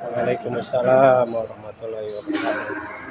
Waalaikumsalam warahmatullahi wabarakatuh.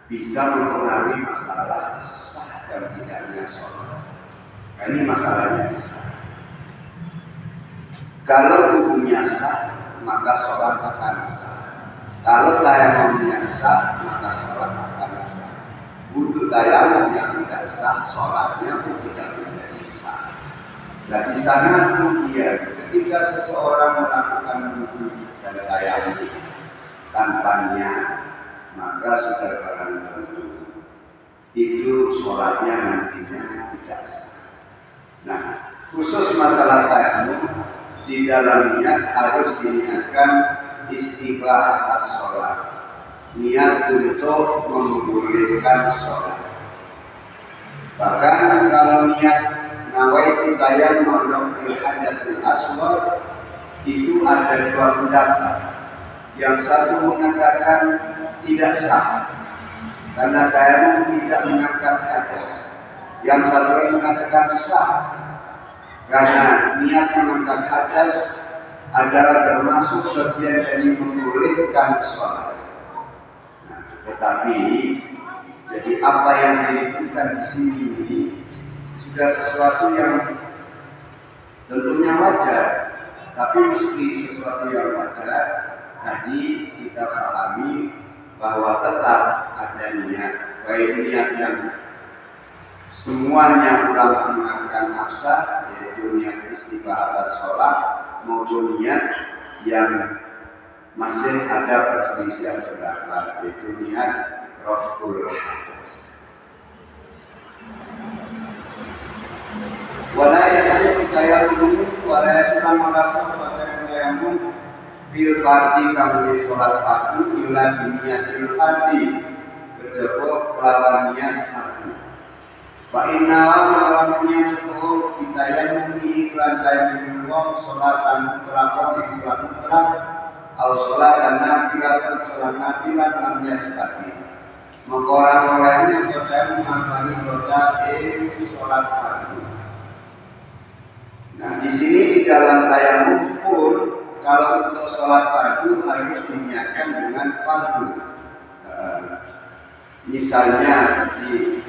bisa mempengaruhi masalah sah dan tidaknya sholat. Nah, ini masalahnya bisa. Kalau tubuhnya sah, maka sholat akan sah. Kalau tayamumnya sah, maka sholat akan sah. Untuk tayamum yang tidak sah, sholatnya pun tidak menjadi sah. Nah, di sana kemudian ketika seseorang melakukan wudu dan tayamum tanpa niat, maka sudah barang tentu itu sholatnya nantinya tidak sah. Nah, khusus masalah tayamum, di dalam niat harus diniatkan istighfar sholat, niat untuk membolehkan sholat. Bahkan kalau niat nawaitu tayammum fil hadatsil asghar, itu ada dua pendapat. Yang satu mengatakan tidak sah karena tayammum tidak mengangkat hadas. Yang satu lagi mengatakan sah karena niat mengangkat hadas adalah termasuk bagian dari membolehkan sholat. Nah, tetapi jadi apa yang disebutkan di sini sudah sesuatu yang tentunya wajar, tapi mesti sesuatu yang wajar. Tadi kita pahami bahwa tetap ada niat, baik niat yang semuanya ulama mengatakan nafsa, yaitu niat istighfar atas sholat, maupun niat yang masih ada perselisihan pendapat, yaitu niat raf'ul hadas. Wala yasih tayammum wala yasih merasa pada tayammum bil fardi kang sholat fardu illa niyatil fardi, kejaba lawan niat fardu. Fa inna wa niat sepuh tayammum iklan tayammum wong sholatan mutlaqan ing sholat mutlaq au sholatan nafilatan sholat nafilan lam yastaqim. Maka orang-orangnya tayammum mangkani kota sholat fardu. Nah, di sini di dalam tayammum pun kalau untuk sholat fardu harus diniatkan dengan fardu. Misalnya di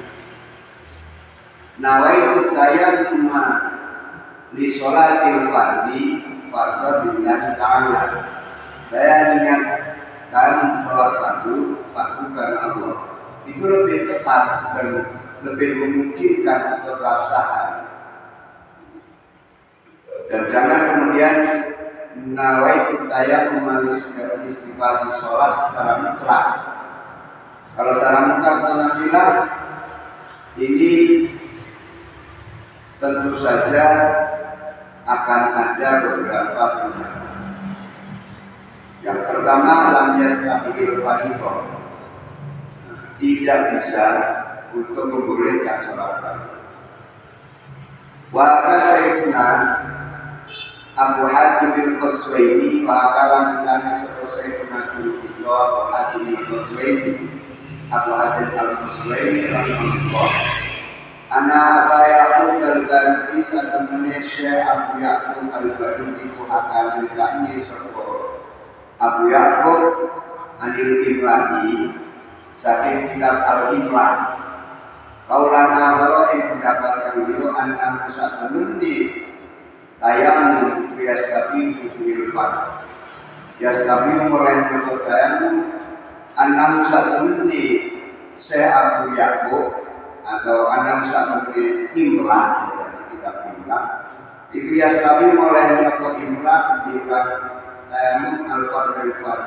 nawaitu tayammum li sholatil fardi fardhu billahi ta'ala. Saya niatkan sholat fardu karena Allah. Itu lebih tepat dan lebih memungkinkan untuk keabsahan. Dan jangan kemudian nawaitu tayammum istighfar di sholat secara mutlak. Kalau secara mutlak nafilah ini tentu saja akan ada beberapa pendapat. Yang pertama, lam yastaqbil fardhu, tidak bisa untuk membolehkan sholat fardu. Wa kasayyidna Abu Hatim al-Qaswaini wa akalan kami selesai mengaku kita Abu Hatim al-Qaswaini rahimahullah. Ana Abu Yaqub al-Balqi sebenarnya Syekh Abu Yaqub al-Balqi itu akalan kami serta Abu Yaqub anil Imlahi saking kitab al-Imlah. Kaulan Allah yang mendapatkan beliau anak Musa Sunundi tayammum yastabi usul fard. Yastabi mulai tayammum anak Musa Sunundi Syekh Abu Yaqub atau anak Musa Sunundi Imlah dari kitab Imlah. Itu yastabi mulai Imlah di tayammum al-fard al-fard.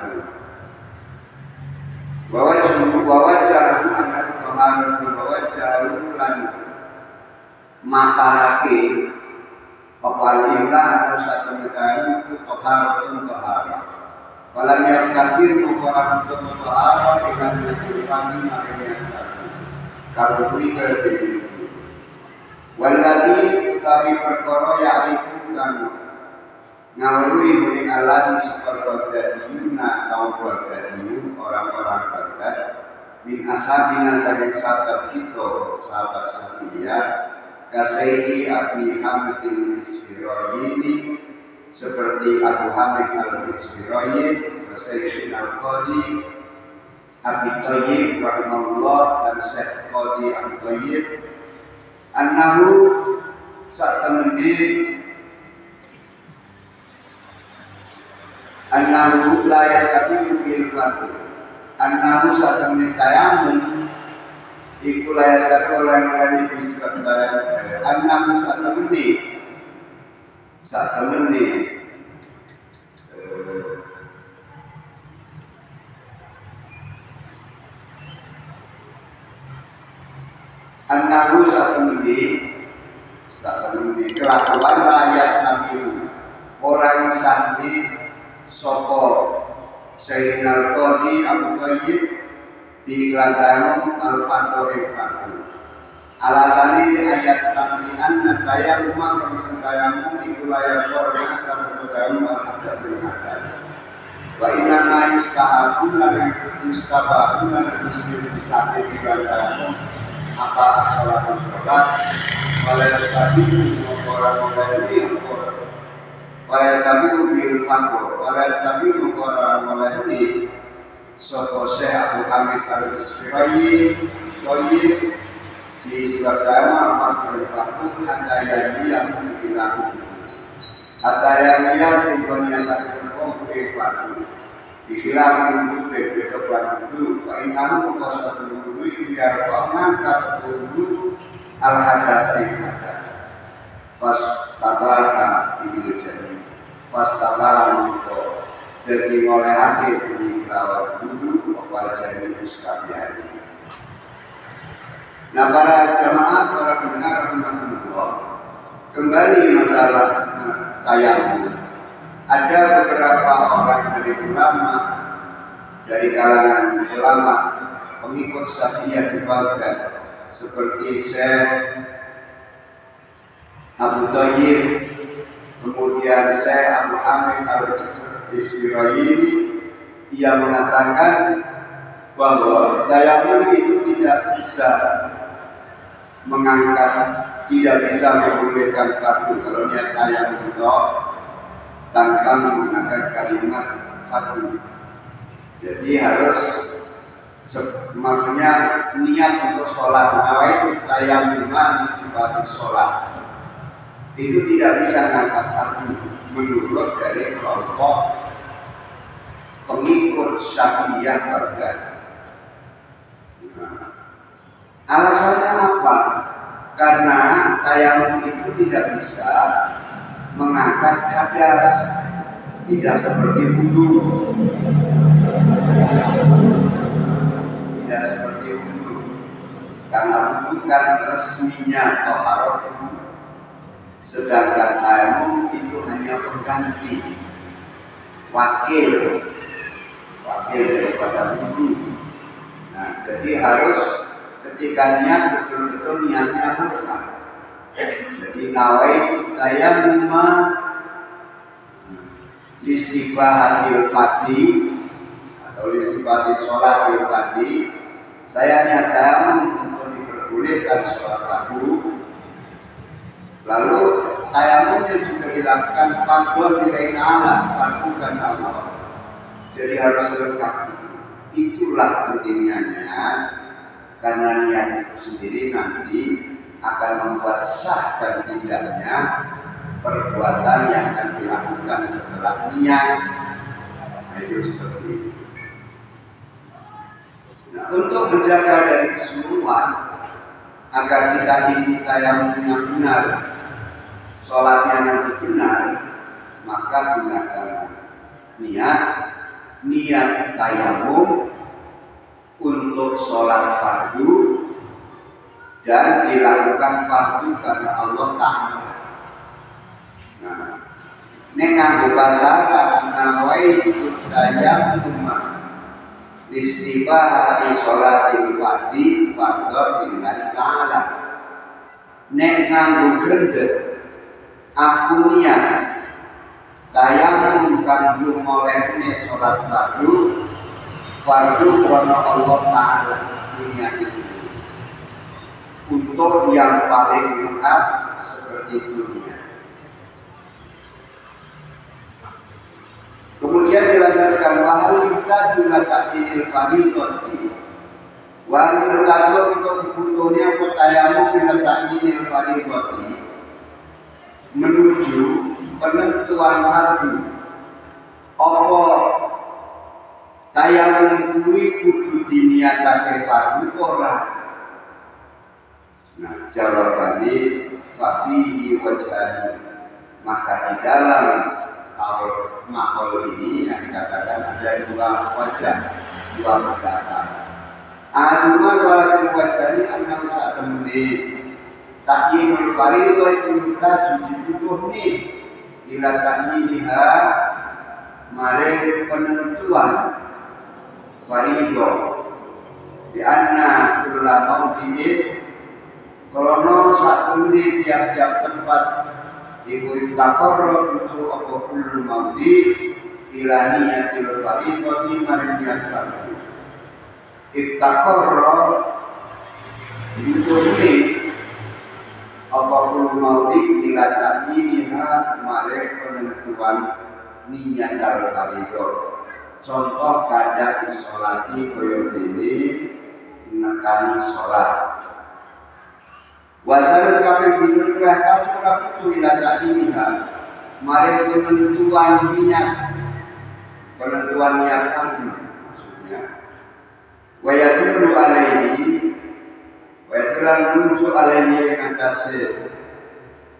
Bahwa jarum anak pengaruh jarum lan matarake apa imlah atau satu negara itu toharatun toharah. Kalau yang kafir mengorang untuk toharah dengan menjadi makanya satu. Kalau beri kerbedi. Waladi kami perkara yaitu kami ngawalui mu'in Allah di sekolah Baghdadiyuna kaum Baghdadiyun orang-orang Baghdad min ashabina sahabat sahabat kita sahabat Safiyya kasaihi Abi Hamid al-Isfirayini seperti Abu Hamid al-Isfirayini Sayyidina al-Qadi Abi Thayyib rahimahullah dan Syekh Qadi Abi Thayyib annahu satamni annahu la yastaqimu bil fardu annahu satamni tayammum iku la yastaqimu orang bisa tayammum annahu satamni An-nahu satamni kelakuan layas nabiu orang sahni soko Sayyidina Qadi Abu Thayyib di kelantaran al-fatwa alasannya ayat tamlian nadaya rumah kemisal itu layak korban karena al-hadasul hadas wa inna ma yustahabun lan yustahabun lan muslim bisa dikatakan apa sholat wala stabilu orang ini wala stabilu bil faqr wala stabilu orang ini sopo Syekh Abu Hamid al-Isfirayi Toyib di surat Dama Al-Fatihah Atayani yang dilakukan Atayani yang sebenarnya tak disempong berfatu dihilang untuk berdebat itu Fa'inanu Qasabul Wudu biar Fa'man Kabul Al-Hadas Al-Hadas Pas Tabara Ibnu Jadi Pas Tabara Muto jadi oleh hati di kelawan dulu kepada Jadi Ustadz. Nah para jamaah, para pendengar rahimahullah, kembali masalah tayammum. Ada beberapa orang dari ulama dari kalangan ulama pengikut Syafi'iyah di Baghdad seperti Syekh Abu Thayyib, kemudian Syekh Abu Hamid al-Isfirayi, ia mengatakan bahwa tayammum itu tidak bisa mengangkat, tidak bisa membolehkan fardu kalau niat tayammum itu tanpa menggunakan kalimat fardu. Jadi harus maksudnya niat untuk sholat nawaitu tayammum istiqamah sholat itu tidak bisa mengangkat fardu menurut dari kelompok pengikut Syafi'iyah Baghdad. Alasannya apa? Karena tayammum itu tidak bisa mengangkat hadas, tidak seperti wudu, tidak seperti wudu. Karena wudu kan resminya taharah, sedangkan tayammum itu hanya pengganti, wakil daripada wudu. Nah, jadi harus ketika niat betul-betul niatnya lengkap. Jadi nawaitu tayammum listifahatil fadhi atau listifati sholatil fadhi. Saya niat tayammum untuk diperbolehkan sholat fardu. Lalu tayammumnya juga dilakukan fardhu lillahi ta'ala, fardu karena Allah. Jadi harus lengkap. Itulah pentingnya niat, karena niat itu sendiri nanti akan membuat sah dan tidaknya perbuatan yang akan dilakukan setelah niat. Nah, itu seperti itu. Nah, untuk menjaga dari keseluruhan agar kita ini tayammumnya benar, sholatnya nanti benar, maka gunakan niat tayammum untuk sholat fardu dan dilakukan fardu karena Allah Ta'ala. Nah, nganggo bahasa nawaitu tayammum listifa'i sholatil fardhi fardhu lillahi ta'ala. Nek nganggo gendhet aku niat tayammum kanggo molehne sholat fardu karena Allah Ta'ala niat itu untuk yang paling lengkap seperti dunia. Kemudian dilanjutkan bahwa yuhtaju ila ta'dil fardhati wa yuhtaju untuk dibutuhnya tayamum ila ta'dil fardhati menuju penentuan fardu. Apa tayamum kuwi kudu diniatake fardu ora? Nah, jawabannya fafihi wajhani. Maka di dalam makhluk ini yang dikatakan ada dua wajah, dua pendapat. Aduma salah satu wajah ini anak usaha temui takyinul fardhu itu kita dibutuh nih ila takyinha mare penentuan fardhu di anna ulama ini krono satu di tiap-tiap tempat ibu takorro untuk apa kullu maudi ila niyatil fardhu mare niat fardhu ibtakorro itu ini apa kullu maudi ila ta'yiniha mare penentuan niat al-fardhu. Contoh kada isolati koyo dene nekani salat. Wasal kaping binun telah kacura putu ila ta'yiniha mare penentuan niat fardhu maksudnya. Wa yadullu alaihi wa yadullu muncul alaihi yang atasnya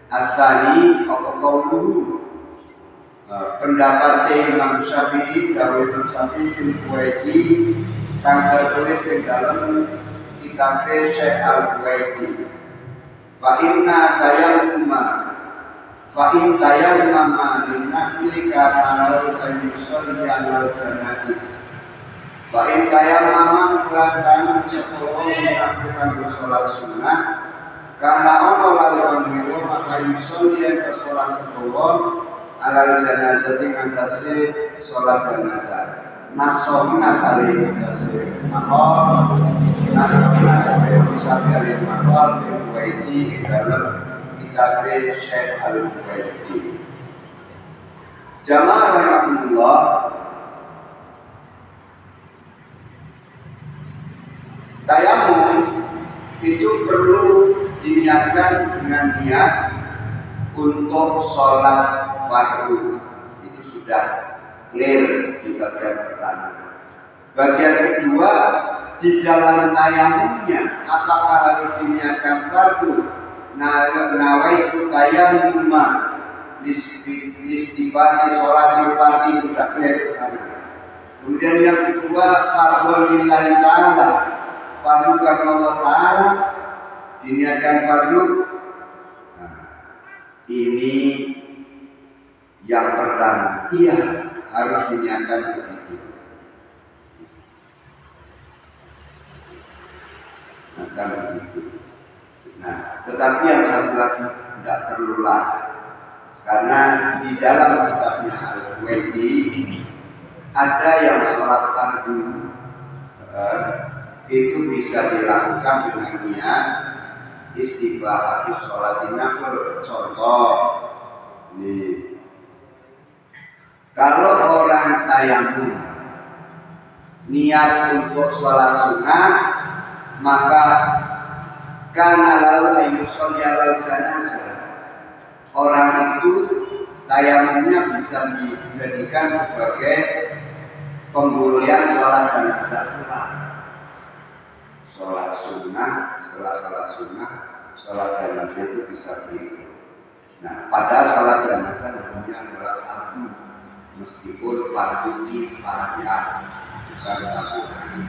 asani apa kauluhu pendapat Imam Syafi'i dari Imam Syafi'i fil Buwaiti kang tertulis di dalam kitab Syekh Al-Buwaiti fa inna tayammuma linakli kama al-yusalli al-janazah wa in tayammama kelangkan sepuluh melakukan sholat sunnah karena Allah lalu mengiru maka yusolli ke sholat sepuluh alal janazah dengan kasih sholat janazah nasoh nasari kasih makol nasoh nasari musafir makol Al-Buwaiti dalam kitab Syekh Al-Buwaiti. Jamaah rahmatullah, tayamum itu perlu diniatkan dengan niat untuk sholat fardu. Itu sudah clear di bagian pertama. Bagian kedua, di dalam tayamumnya apakah harus diniatkan fardu? Nawaitu tayammuma listifati sholatil fardhi, sudah clear ke sana. Kemudian yang kedua, fardhu lillahi ta'ala, fardu karena Allah Ta'ala, diniatkan fardu. Nah, ini yang pertama, iya harus diniatkan begitu. Nah, begitu. Nah, tetapi yang satu lagi tidak perlulah, karena di dalam kitabnya Al-Buwaiti ada yang sholat fardu itu bisa dilakukan dengan niat istibah sholat nafil. Contoh, kalau orang tayamum niat untuk sholat sunnah, maka karena lalu ayusolli alal janazah, orang itu tayamumnya bisa dijadikan sebagai pembulian sholat janazah pula. Sholat sunnah, setelah sholat sunnah, sholat janazah itu bisa begitu. Nah, pada sholat janazah namanya adalah fardu, meskipun fardu kifayah, bukan fardu ain.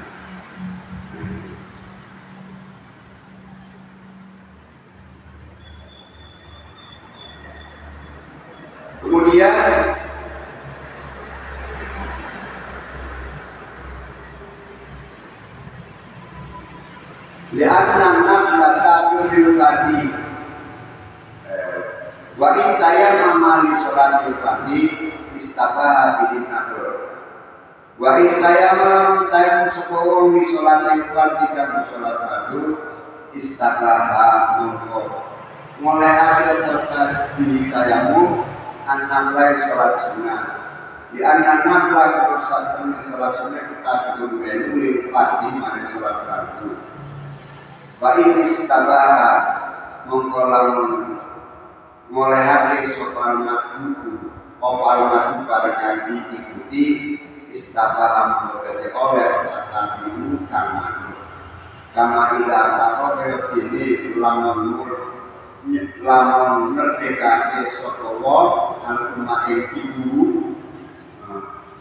Kemudian li'anna nafla ta'udil tadi wa in tayammama li sholatil fardhi istabaha bihi nafl wa in tayammama sepuluh li sholatil fardhi kan sholat fardu istabaha mongko mulai ada daftar di tayammum anak lain sholat sunnah Di anak nafla kurusatan salah satu kita mengenai pagi mana sholat fardu. Wa ini istabaha mengkolam mulai hati sopan makhluk opal makhluk pada kaki ikuti istabaha menjadi oleh tapi bukan makhluk. Kama tidak tak ini lamun merdeka sokowo al-umah ibu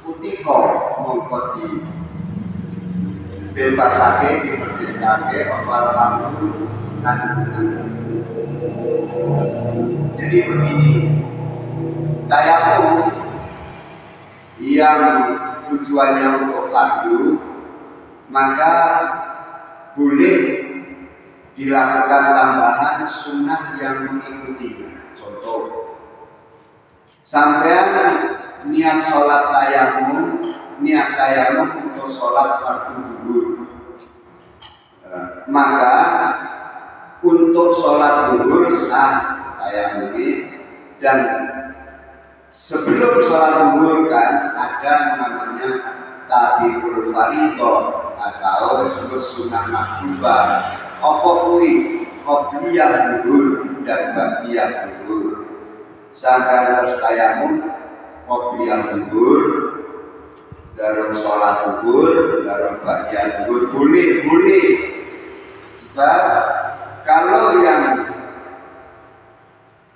Utiko mengkoti bebasake dimerdekake opal makhluk jadi begini, tayamum yang tujuannya untuk fardu maka boleh dilakukan tambahan sunnah yang mengikutinya. Contoh, sampean niat sholat tayamum untuk sholat fardu zuhur, maka untuk sholat zuhur sah tayamum dan sebelum sholat zuhur kan ada namanya tabiul fardhu atau disebut sunnah makruhah. Apa kuwi qobliyah zuhur dan ba'diyah zuhur. Sampai harus tayamum qobliyah zuhur, dalam sholat zuhur, dalam ba'diyah zuhur boleh. Sebab kalau yang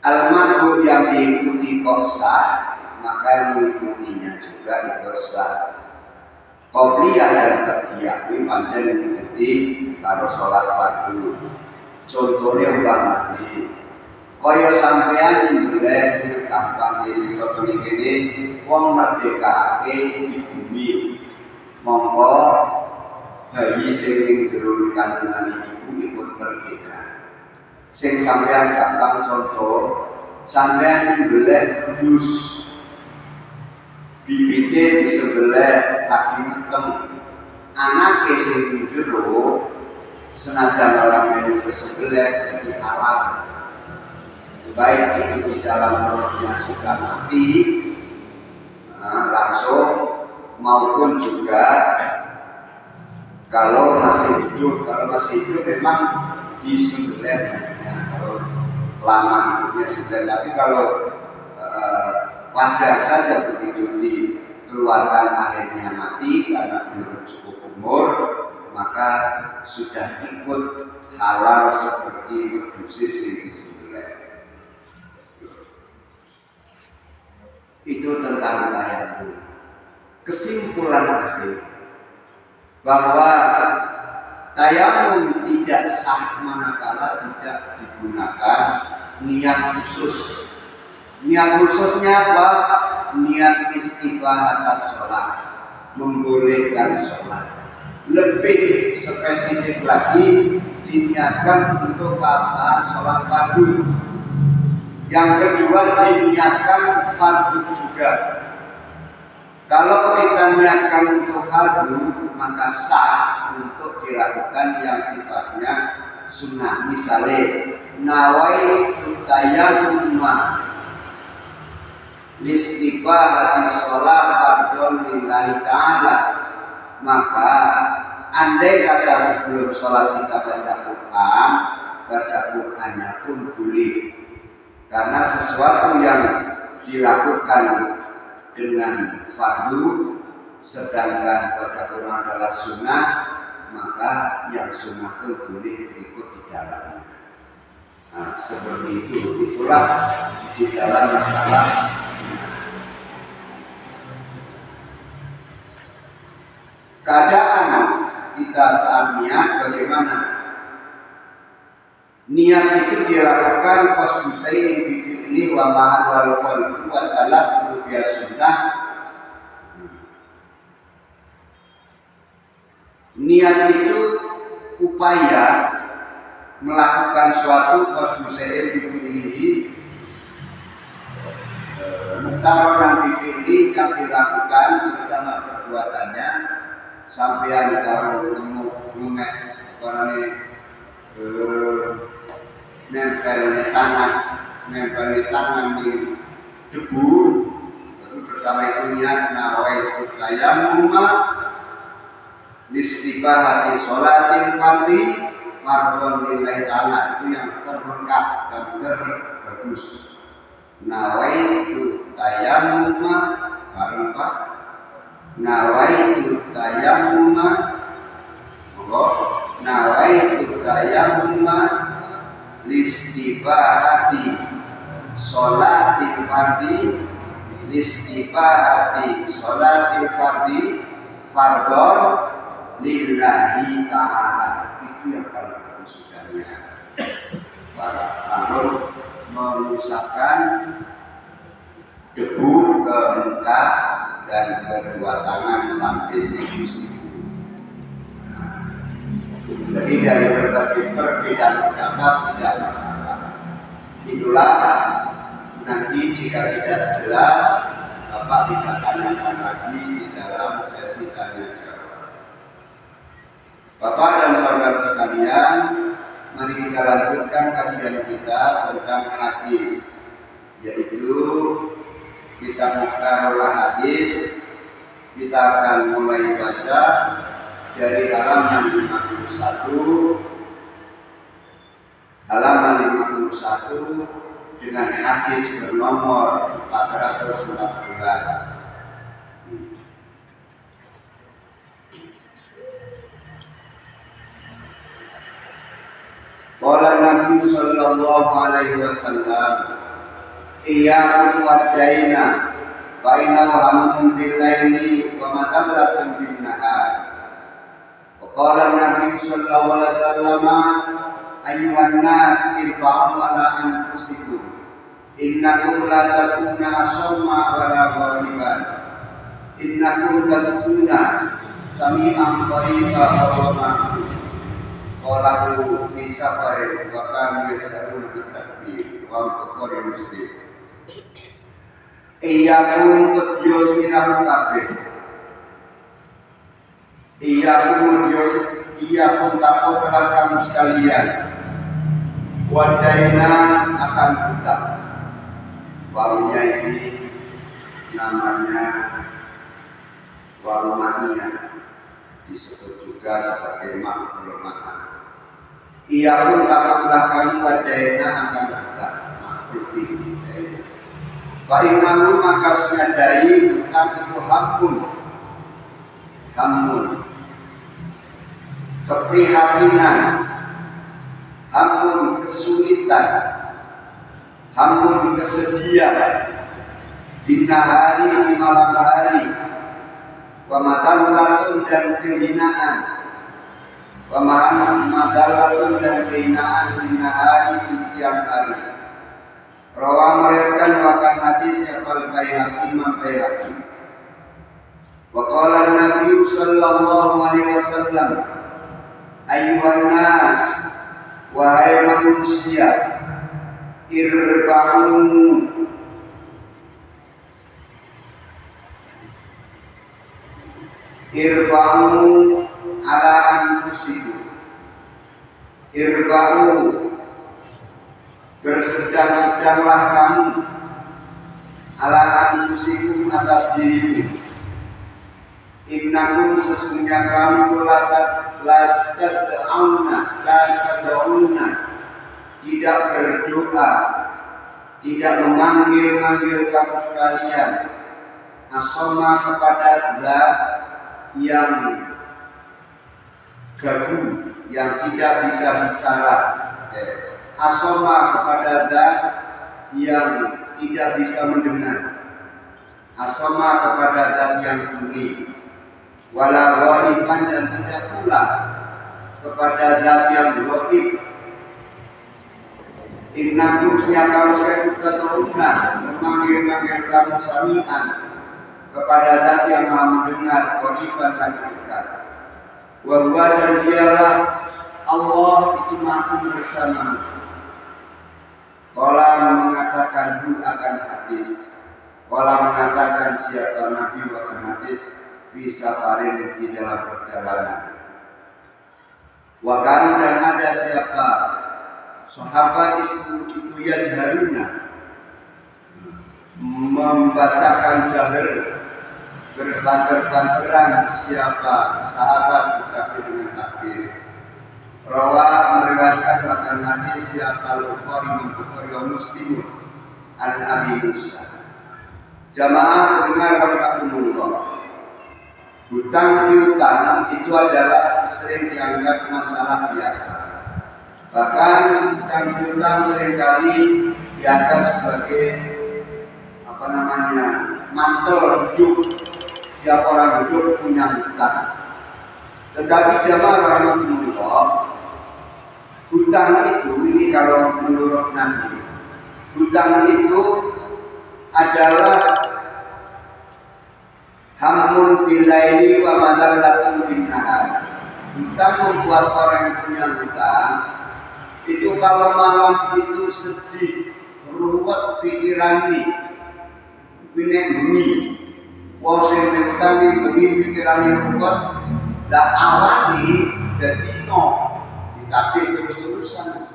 al-madhhab yang diikuti kok sah, maka mengikutinya juga itu sah. Qobliyah dan ba'diyah ini pancen ngerti karo sholat fardu. Contohnya umpamane kaya sampeyan boleh gampang iki contoh iki wong merdekake bumi. Monggo bayi sing ning jero kandungan ibu ikut merdeka. Sing sampeyan gampang contoh, sampeyan boleh dus bibite di sebelah lagi meteng, anake sing di jero senajan orang melu ke sebelah di halal, baik itu di dalam perutnya sudah mati langsung maupun juga kalau masih hidup memang di sebelahnya. Kalau lama hidupnya sudah, tapi kalau wajar saja begitu dikeluarkan akhirnya mati karena belum cukup umur, maka sudah ikut halal seperti berdosis yang sebelah. Itu tentang tayamum. Kesimpulan tadi bahwa tayamum tidak sah manakala tidak digunakan niat khusus. Niat khususnya apa? Niat istighfar atas sholat, membolehkan sholat. Lebih spesifik lagi diniatkan untuk pelaksanaan sholat fardu. Yang kedua diniatkan fardu juga. Kalau kita niatkan untuk fardu, maka sah untuk dilakukan yang sifatnya sunnah. Misalnya, nawaitu tayammuma listighfar sholat fardhu lillahi ta'ala, maka andai kata sebelum sholat kita baca Qur'annya pun boleh, karena sesuatu yang dilakukan dengan fardu sedangkan baca Quran adalah sunnah, maka yang sunnah pun boleh berikut di dalamnya. Nah, seperti itulah di dalam masalah keadaan kita saat niat bagaimana? Niat itu dilakukan qasdu syai'in bi fi'li wa ma'al wal qalbu wa talaffuz bi sunnah. Niat itu upaya melakukan suatu qasdu syai'in bi fi'li mutaronan bi fi'li yang dilakukan bersama perbuatannya. Sampai kalau nemu ngumek orangnya nempel di tangan di debu, Pertama itu niat nawaitu tayammuma listibahati sholatin fardhi fardhon lillahi ta'ala. Itu yang terlengkap dan terbagus. Nawaitu tayammuma bareng Pak. Nawaitu tayammuma nawaitu tayammuma listibahati sholatin fardhi listibahati sholatil fardhi fardhon lillahi ta'ala. Itu yang paling khususnya para tamun mengusahakan debu ke muka dan kedua tangan sampai siku-siku. Jadi dari berbagai perbedaan pendapat tidak masalah. Itulah nanti jika tidak jelas, Bapak bisa tanyakan lagi di dalam sesi tanya jawab. Bapak dan saudara sekalian, mari kita lanjutkan kajian kita tentang hadis, yaitu kitab Mukhtarul Hadis. Kita akan mulai baca dari halaman 51 dengan hadis bernomor 414. Qala Nabi sallallahu alaihi wasallam, iyyakum wad-daina fa innahu hammun bil-laili wa madallatun bin-nahar. Qala Nabi sallallahu alaihi wasallam, ayyuhan nas irfa'u ala anfusikum innakum la takuna asamma wa la ghaliban innakum takuna sami'an qariba wa ma'ruf. Qalahu fi safarin wa kanu yaj'aluna bitakbir wa Bukhari Muslim. Iyyakum tudyus minal kabir. Iyyakum takutlah kamu sekalian. Wadaina akan hutang. Warungnya ini namanya warung mania, disebut juga sebagai makhluk makan. Iyyakum takutlah kamu wadaina akan hutang. Makhluk ini. Wa innahu maka sunyadai hutang itu hamun, keprihatinan, hamun kesulitan, hamun kesedihan, dinahari di malam hari, wa madallatun dan kehinaan, wa madallatun dan kehinaan dinahari di siang hari. Rawa meriwayatkan bahkan hadis yang Al-Baihaqi Imam Baihaqi. Wa qala Nabi sallallahu alaihi wasallam, ayyuhan nas, wahai manusia, irba'u ala anfusikum. Irba'u, bersedang-sedanglah kamu ala anfusikum atas dirimu. Innakum sesungguhnya kamu la tad'una tidak berdoa, tidak memanggil kamu sekalian asoma kepada zat yang gagu, yang tidak bisa bicara, asoma kepada zat yang tidak bisa mendengar, asoma kepada zat yang tuli, wala ghaiban dan tidak pula kepada zat yang ghaib. Innakum kamu sekalian tad'una memanggil kamu sami'an kepada zat yang maha mendengar, ghaiban dan dekat. Wa huwa dan dialah Allah itu maha bersama. Qala mengatakan akan hadis, qala mengatakan siapa Nabi akan hadis fi safarin di dalam perjalanan. Wa kanu dan ada siapa sahabat itu yajharuna membacakan jahir berbanter-banteran siapa sahabat tetapi dengan takbir. Rawa meriwayatkan bahkan hadis siapa Bukhari wa Muslim an Abi Musa. Jamaah dengar rahimakumullah. Hutang piutang itu adalah sering dianggap masalah biasa. Bahkan hutang piutang seringkali dianggap sebagai mantel hidup. Tiap orang hidup punya hutang. Tetapi jamaah rahmatullah, hutang itu ini kalau menurut Nabi, hutang itu adalah hamun bilaili wa madallatun bin nahar. Hutang membuat orang yang punya hutang itu kalau malam itu sedih, ruwet pikiran bengi. Wong sing utang bengi pikirane ruwet, dak awani dadi ditabih terus-terusan.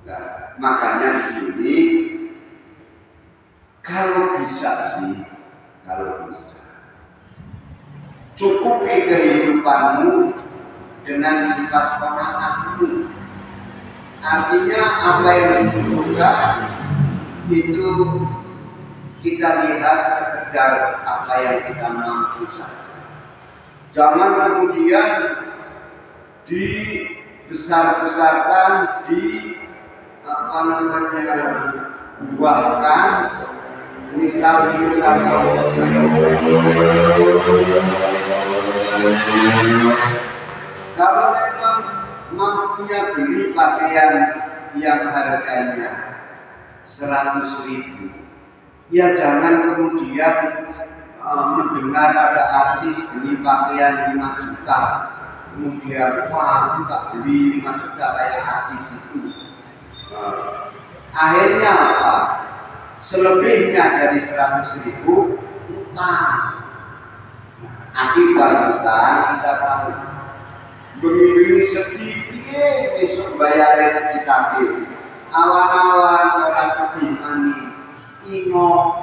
Nah, makanya di sini kalau bisa cukupi kehidupanmu dengan sifat qanaatmu. Artinya apa yang dibutuhkan itu kita lihat sekedar apa yang kita mampu saja. Jangan kemudian dibesar-besarkan, buahkan. Misal contoh kalau memang mampunya beli pakaian yang harganya 100.000, ya jangan kemudian mendengar ada artis beli pakaian 5 juta, kemudian wah aku tak beli 5 juta kayak artis itu. Akhirnya apa? Selebihnya dari 100.000 utang. Akibat utang kita tahu. Bengi-bengi sedikit besok bayarnya kita beli. Awan-awan ora sedih mani, ino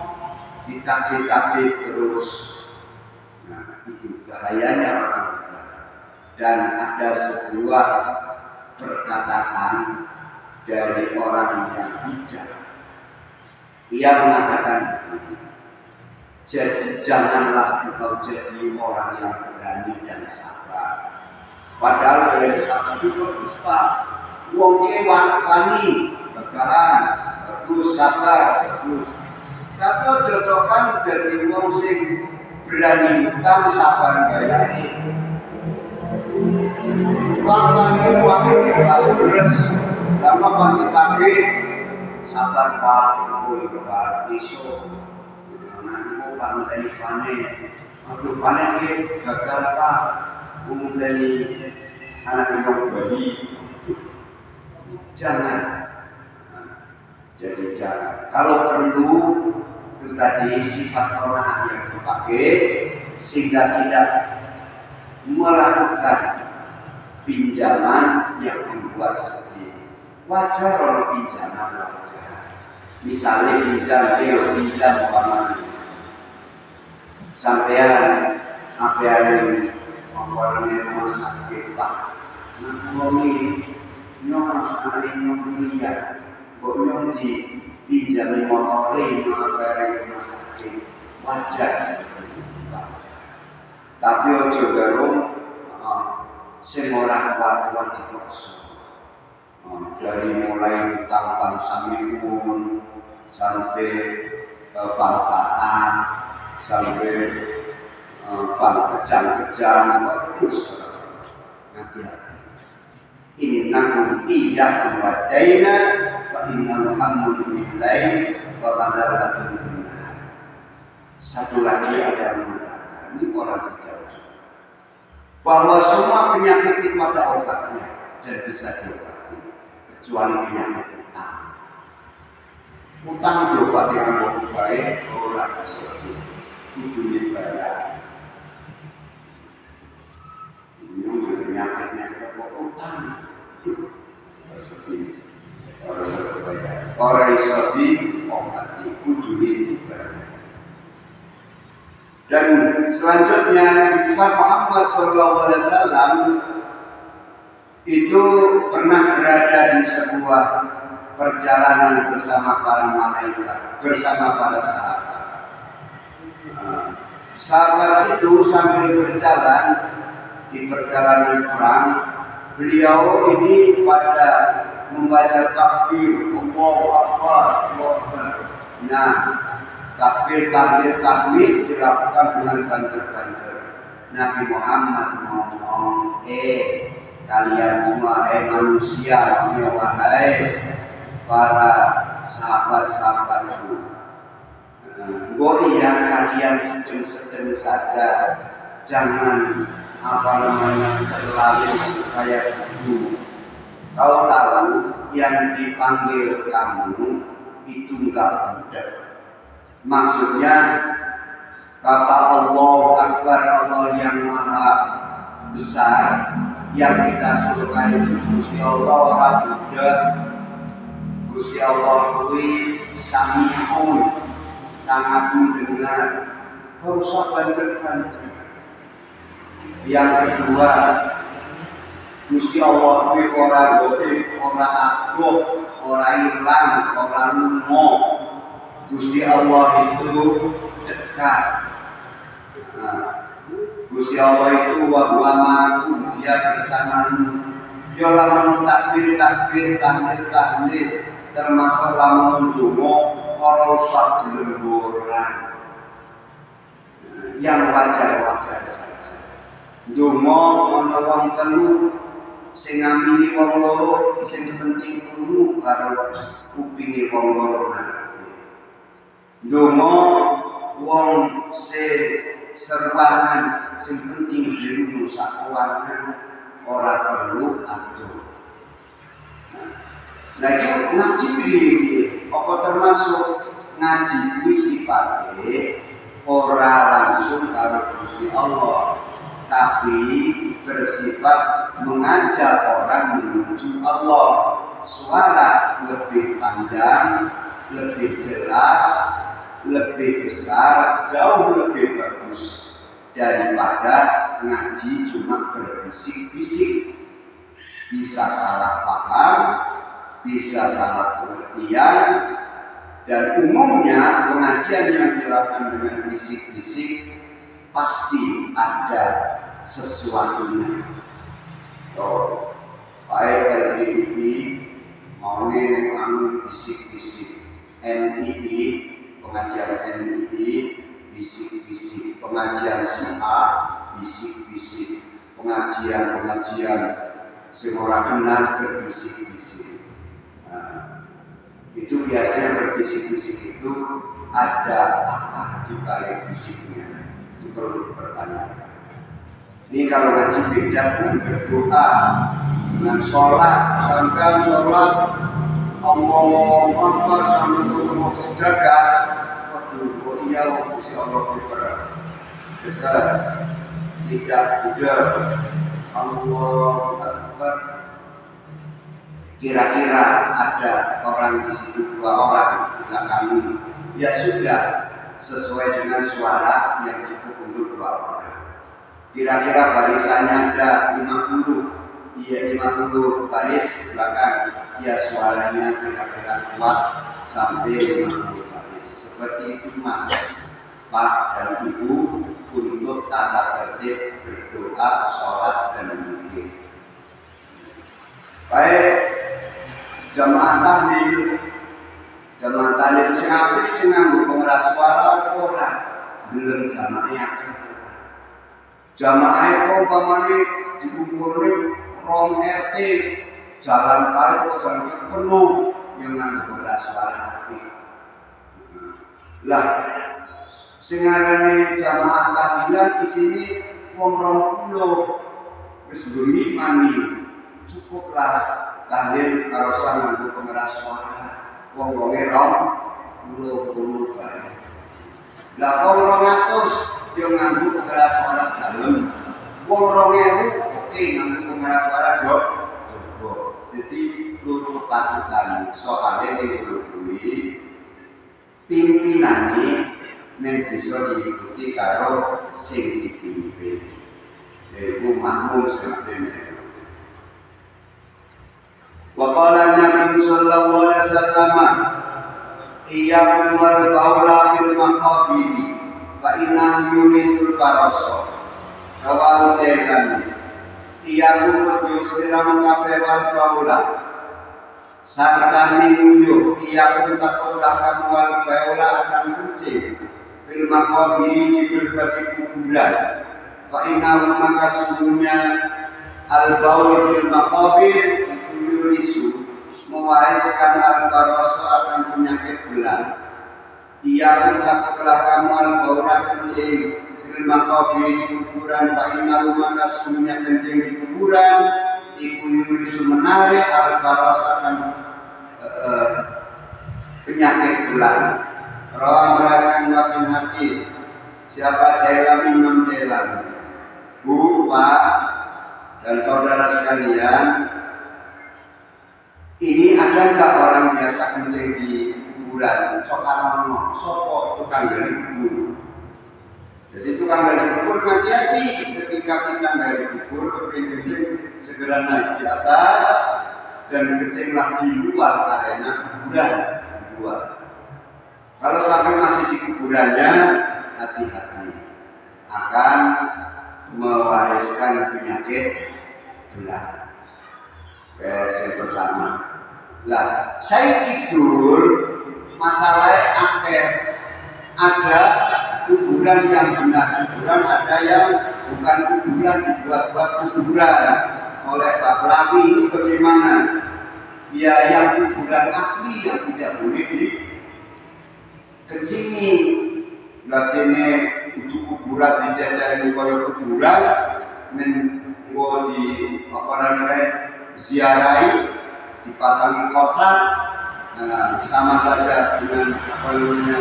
ditagih-tagih terus. Nah, itu bahayanya orang utang. Dan ada sebuah perkataan dari orang yang bijak. Ia mengatakan, jadi janganlah engkau jadi orang yang berani dan sabar. Padahal dari sabar itu bagus Pak. Wongnya wani, bakalan bagus, sabar, bagus. Tapi cocokan dari wong sing berani utang sabar bayari. Wangane wong beres, lama pagi tadi sabar Pak, Pak iso. Anakku Pak tadi panen. Aduh panen iki gagal Pak. Dari anak yang beli. Jangan. Jadi jangan. Kalau perlu itu tadi sifat orang yang dipakai sehingga tidak melakukan pinjaman yang membuat sedih. Wajar kalau pinjaman wajar. Misalnya pinjam umpamanya sampean apa yang membuatnya rumah sakit Pak. Nanti nyong sekali nyong lihat, nyong dipinjami motorin apa rumah sakit wajar seperti itu. Tapi ojo garung semua kuat dipaksa. Dari mulai utang samimun sampai bangkatan sampai bang kejang-kejang terus hati-hati. Innakum iyyakum wadaina wa innahu hamdun billahi wa madallatun binnahar. Satu lagi ada yang mengatakan, ini orang bijak, bahwa semua penyakit itu ada obatnya dan bisa diobati kecuali penyakit utang. Utang diobati dengan baik orang tersebut itu dibayar. Penyakitnya utang orang sedih obati kudu Dan selanjutnya Nabi besar Muhammad SAW itu pernah berada di sebuah perjalanan bersama para malaikat, bersama para sahabat. Sahabat itu sambil berjalan di perjalanan perang, beliau ini pada membaca takbir, Allahu Akbar, Allahu Akbar. Nah, takbir dilakukan dengan banter-banter. Nabi Muhammad ngomong, kalian semua, manusia, wahai para sahabat-sahabatku. Iya kalian sedang saja, jangan terlalu kayak gitu. Kau tahu yang dipanggil kamu itu enggak mudah. Maksudnya kata Allah Akbar, Allah yang maha besar, yang kita suruh itu Gusti Allah ora budak. Gusti Allah kuwi Sami'un, sangat mendengar. Harus banter-banter. Yang kedua, Gusti Allah kuwi ora goib, ora agung, ora ilang, ora lumo. Gusti Allah itu dekat. Gusti Allah itu wabwamaku, dia bersamamu. Dia lamun takbir, tahmid, termasuk lamun dungo, ora usah gelemburan. Yang wajar-wajar saja. Dungo ana wong telu, sing ngamini wong loro, sing penting turu karo kupinge wong loro. Dungo wong seruangan, sing penting dirungu sakuangan, ora perlu atur. Lagi ngaji pilih, apa termasuk ngaji kuwi sifate ora langsung karo Gusti Allah, tapi bersifat mengajak orang menuju Allah. Suara lebih panjang, lebih jelas, lebih besar, jauh lebih bagus daripada ngaji cuma berbisik-bisik. Bisa salah paham, bisa salah pengertian, dan umumnya pengajian yang dilakukan dengan bisik-bisik pasti ada sesuatunya. Baik LDIP mau anu bisik-bisik, NIP pengajian NIP bisik-bisik, pengajian SIA bisik-bisik, pengajian sing ora kenal berbisik-bisik. Itu biasanya berbisik-bisik itu ada apa di balik bisiknya, itu perlu dipertanyakan. Ini kalau ngaji beda dengan berdoa, dengan sholat, sampai sholat Allahu Akbar sampai turun sejagat. Waduh, iya Gusti Allah dekat, tidak budak. Allahu Akbar. Kira-kira ada orang di situ, 2 orang, kita kami, ya sudah sesuai dengan suara yang cukup untuk 2 orang. Kira-kira barisannya ada 50, iya 50 baris belakang, ya suaranya kira-kira kuat sampai 50 baris. Seperti itu Mas, Pak dan Ibu untuk tata tertib berdoa, sholat dan zikir. Baik, jamaah tahlil sing apik sing nganggo pengeras suara ora belum jamaah. Jamaah itu umpamane dikumpulne 2 RT jalan kali kok jalan penuh yang nganggo pengeras suara apik. Lah sing ngarane jamaah tahlilan di sini wong 20 wis bengi mani. Cukuplah tahlil kalau nganggo pengeras suara. Wong-wonge 20 bae. Lah wong 200 yo nganggo pengeras suara dalem. Wong 2000 oke nganggo pengeras suara jog. Jadi luru patutan soalnya ini kuwi pimpinane men bisa diikuti karo sing dipimpin. Yaitu makmum sebenarnya. Wa qala Nabi sallallahu alaihi wasallam, iyyakum wal baula fil maqabir fa innahu yurisul barasa. Rawahu Tirmidzi. Iyyakum yusira mengkape wal baula. Sarta ninguyo iyyakum taqulah kamu wal baula akan kucing fil maqabir di berbagai kuburan. Fa innahu maka sesungguhnya al baul fil maqabir yurisu mewariskan al-baroso akan penyakit belang. Ia pun takutlah kamu al-baura kencing ilmu kopi di kuburan. Fa'inna rumah sesungguhnya kencing di kuburan iku yurisu menarik al-baroso akan penyakit belang. Rawa merakan wakin hadis. Siapa dalam imam dalam Bu, Pak dan saudara sekalian, ini ada nggak orang biasa kencing di kuburan? Sokarono, sopo tukang gali kubur. Jadi tukang gali kubur hati-hati ketika kita gali kubur, kencing segera naik di atas dan kencinglah di luar arena kuburan, di luar. Kalau sampai masih di kuburannya, hati-hati akan mewariskan penyakit belang. Versi pertama. Lah, saya tidur masalahnya ada kuburan yang benar kuburan, ada yang bukan kuburan, dibuat-buat kuburan oleh Pak Lami. Ini bagaimana? Ya, yang kuburan asli yang tidak boleh dikencingi. Latine untuk kuburan tidak ada yang kaya kuburan mengo di apa namanya ziarahi, dipasangi kotak, sama saja dengan apa namanya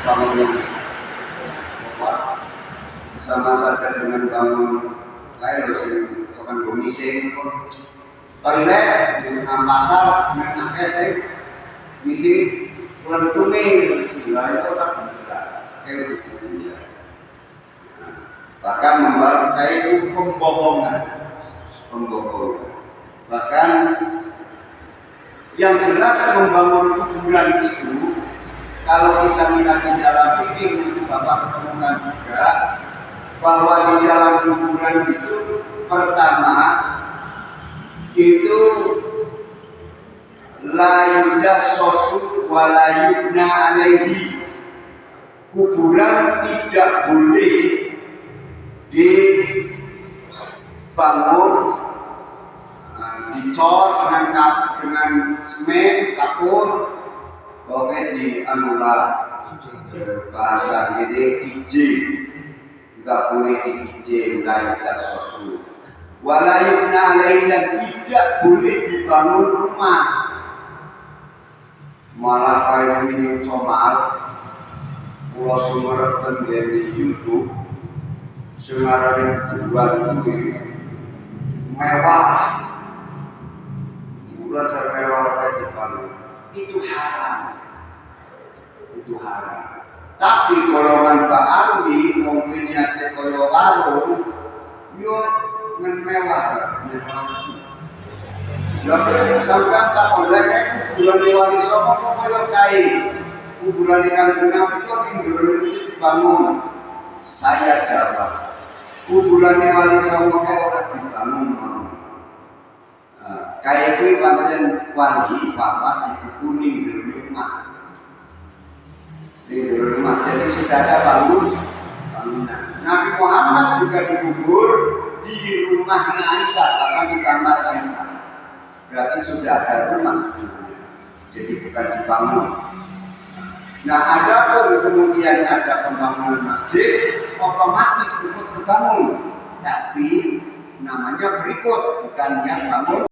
bangun, sama saja dengan bangun kayak dosen sokan komisi toilet di pasar dengan akses misi pulang tuning wilayah kota kayak gitu. Bahkan membuat kayak itu pembohongan. Bahkan yang jelas membangun kuburan itu, kalau kita lihat di dalam fikih itu Bapak ketemukan juga bahwa di dalam kuburan itu pertama itu la yujassasu wa la yubna alaihi. Kuburan tidak boleh dibangun, dicor dengan semen, kapur, oke di anula bahasa ini dijing, nggak boleh dijing, lain jasosu. Walayubna lain dan tidak boleh dibangun rumah, malah kayak ini comal. Pulau Sumatera dari YouTube, Sumatera kuburan itu mewah. Kuburan mewah kayak di Palu itu haram. Tapi golongan Pak Ardi mungkin niatnya kaya warung, yo mewah. Lalu sampai tak boleh kuburan Wali Songo kok kaya kain. Kuburan ikan Nabi itu yang mesti dibangun. Saya jawab, kuburan Wali Songo orang dibangun. Kayak itu pancen wali wafat di kuning di rumah. Di rumah, jadi sudah ada bangunan. Nabi Muhammad juga dikubur di rumahnya Aisyah, bahkan di kamar Aisyah. Berarti sudah ada rumah. Jadi bukan dibangun. Nah, ada pun kemudian ada pembangunan masjid, otomatis ikut dibangun, tapi namanya berikut, bukan yang bangun.